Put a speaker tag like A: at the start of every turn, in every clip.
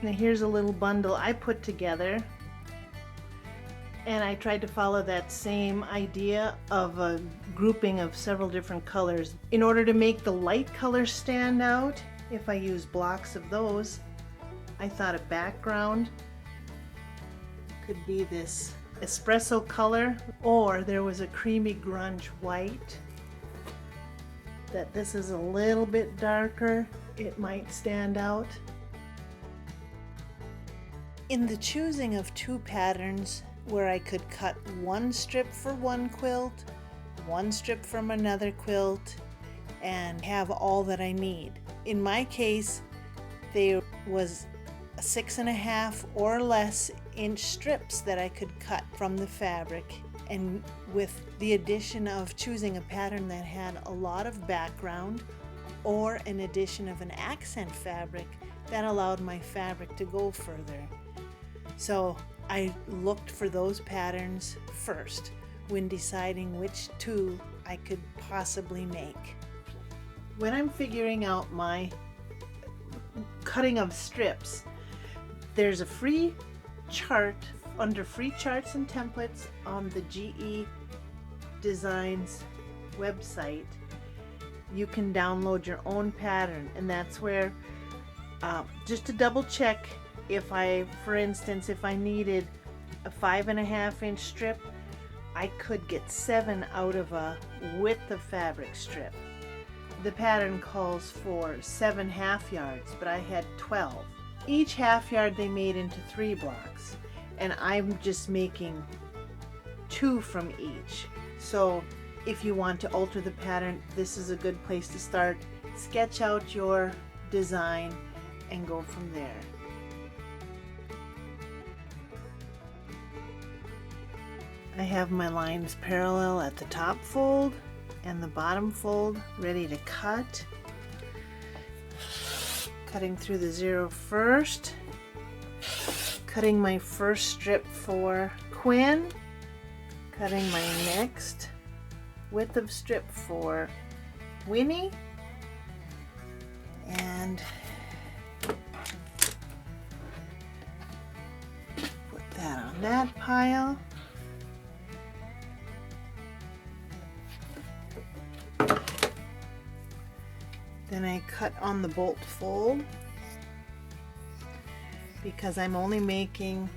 A: Now here's a little bundle I put together, and I tried to follow that same idea of a grouping of several different colors. In order to make the light colors stand out, if I use blocks of those, I thought a background could be this espresso color, or there was a creamy grunge white, that this is a little bit darker, it might stand out. In the choosing of two patterns where I could cut one strip for one quilt, one strip from another quilt, and have all that I need. In my case, there was 6.5 or less inch strips that I could cut from the fabric, and with the addition of choosing a pattern that had a lot of background or an addition of an accent fabric, that allowed my fabric to go further. So I looked for those patterns first when deciding which two I could possibly make. When I'm figuring out my cutting of strips, there's a free chart under free charts and templates on the GE Designs website. You can download your own pattern, and that's where just to double check, if I, for instance, if I needed a 5.5 inch strip, I could get 7 out of a width of fabric strip. The pattern calls for 7 half yards, but I had 12. Each half yard they made into 3 blocks, and I'm just making 2 from each. So if you want to alter the pattern, this is a good place to start. Sketch out your design and go from there. I have my lines parallel at the top fold and the bottom fold ready to cut. Cutting through the 0 first, cutting my first strip for Quinn, cutting my next width of strip for Winnie, and put that on that pile. Then I cut on the bolt fold because I'm only making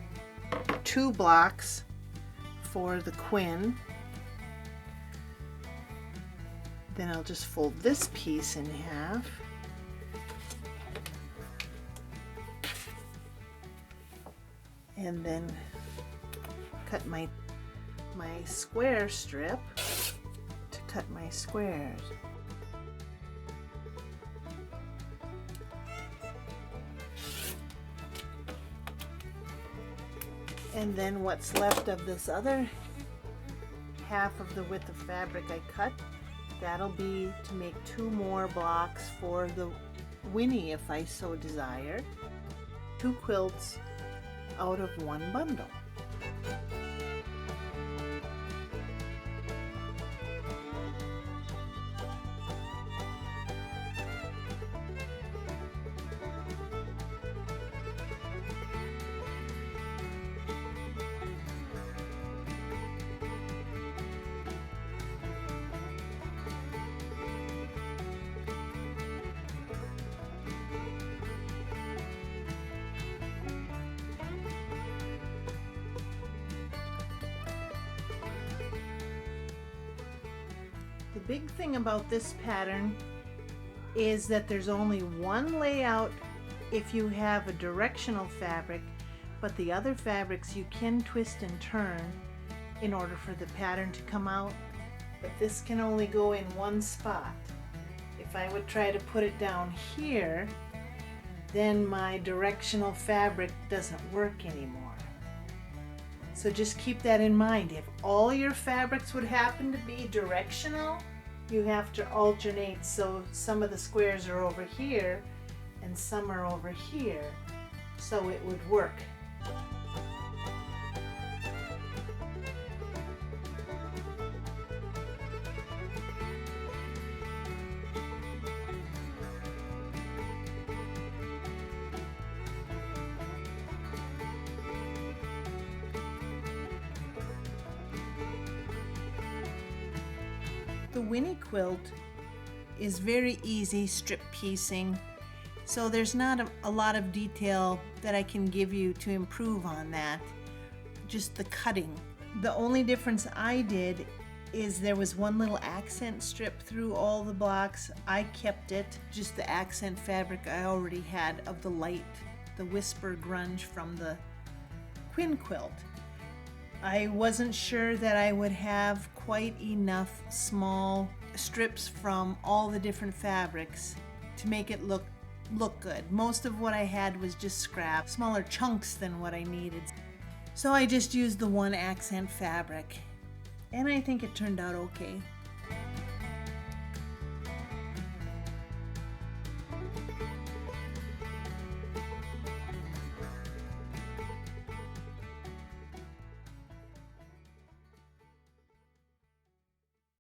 A: 2 blocks for the Quinn. Then I'll just fold this piece in half. And then cut my square strip to cut my squares. And then what's left of this other half of the width of fabric I cut, that'll be to make 2 more blocks for the Winnie if I so desire. 2 quilts out of 1 bundle. The big thing about this pattern is that there's only one layout if you have a directional fabric, but the other fabrics you can twist and turn in order for the pattern to come out, but this can only go in one spot. If I would try to put it down here, then my directional fabric doesn't work anymore. So just keep that in mind. If all your fabrics would happen to be directional, you have to alternate, so some of the squares are over here and some are over here, so it would work. The Winnie quilt is very easy strip piecing, so there's not a lot of detail that I can give you to improve on that, just the cutting. The only difference I did is there was one little accent strip through all the blocks. I kept it, just the accent fabric I already had of the light, the Whisper Grunge from the Quinn quilt. I wasn't sure that I would have quite enough small strips from all the different fabrics to make it look good. Most of what I had was just scrap, smaller chunks than what I needed. So I just used the one accent fabric, and I think it turned out okay.